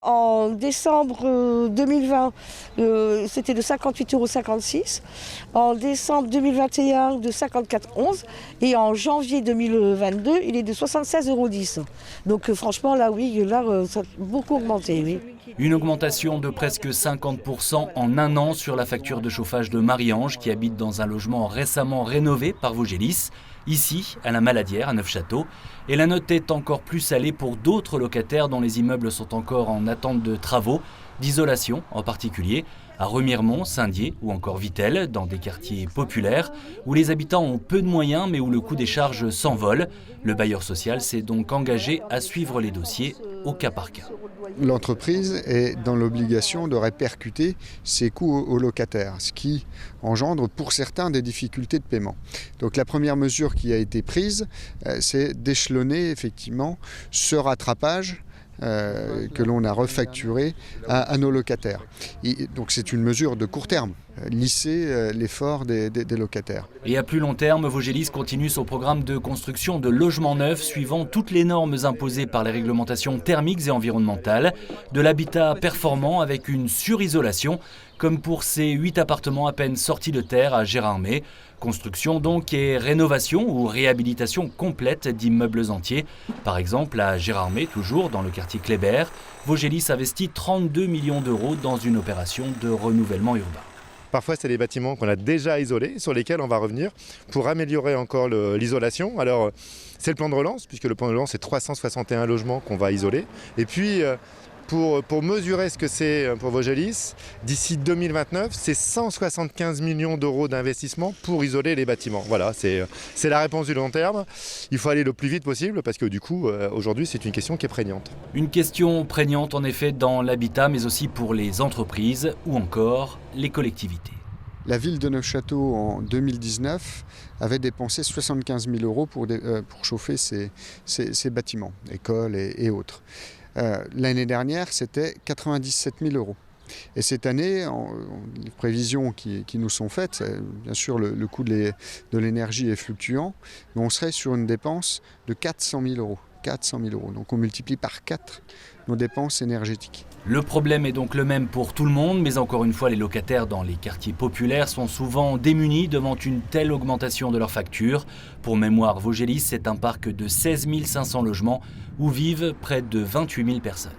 En décembre 2020, c'était de 58,56 €. En décembre 2021, de 54,11 €. Et en janvier 2022, il est de 76,10 €. Donc franchement, là, oui, là, ça a beaucoup augmenté. Oui. Une augmentation de presque 50% en un an sur la facture de chauffage de Marie-Ange, qui habite dans un logement récemment rénové par Vogelis, ici, à la Maladière, à Neufchâteau. Et la note est encore plus salée pour d'autres locataires dont les immeubles sont encore en attente de travaux, d'isolation en particulier, à Remiremont, Saint-Dié ou encore Vittel, dans des quartiers populaires, où les habitants ont peu de moyens mais où le coût des charges s'envole. Le bailleur social s'est donc engagé à suivre les dossiers au cas par cas. L'entreprise est dans l'obligation de répercuter ses coûts aux locataires, ce qui engendre pour certains des difficultés de paiement. Donc la première mesure qui a été prise, c'est d'échelonner effectivement ce rattrapage que l'on a refacturé à nos locataires. Et donc c'est une mesure de court terme, lisser l'effort des locataires. Et à plus long terme, Vogelis continue son programme de construction de logements neufs suivant toutes les normes imposées par les réglementations thermiques et environnementales, de l'habitat performant avec une surisolation, comme pour ces 8 appartements à peine sortis de terre à Gérardmer. Construction donc et rénovation ou réhabilitation complète d'immeubles entiers. Par exemple, à Gérardmer, toujours dans le quartier Kléber, Vogelis investit 32 millions d'euros dans une opération de renouvellement urbain. Parfois, c'est des bâtiments qu'on a déjà isolés, sur lesquels on va revenir pour améliorer encore l'isolation. Alors, c'est le plan de relance, puisque le plan de relance, c'est 361 logements qu'on va isoler. Et puis, pour mesurer ce que c'est pour Vogelis, d'ici 2029, c'est 175 millions d'euros d'investissement pour isoler les bâtiments. Voilà, c'est la réponse du long terme. Il faut aller le plus vite possible parce que du coup, aujourd'hui, c'est une question qui est prégnante. Une question prégnante en effet dans l'habitat, mais aussi pour les entreprises ou encore les collectivités. La ville de Neufchâteau, en 2019, avait dépensé 75 000 € pour chauffer ses bâtiments, écoles et autres. L'année dernière, c'était 97 000 €. Et cette année, les prévisions qui nous sont faites, bien sûr le coût de l'énergie est fluctuant, mais on serait sur une dépense de 400 000 €. 400 000 €. Donc on multiplie par 4 nos dépenses énergétiques. Le problème est donc le même pour tout le monde, mais encore une fois, les locataires dans les quartiers populaires sont souvent démunis devant une telle augmentation de leurs factures. Pour mémoire, Vogelis, c'est un parc de 16 500 logements où vivent près de 28 000 personnes.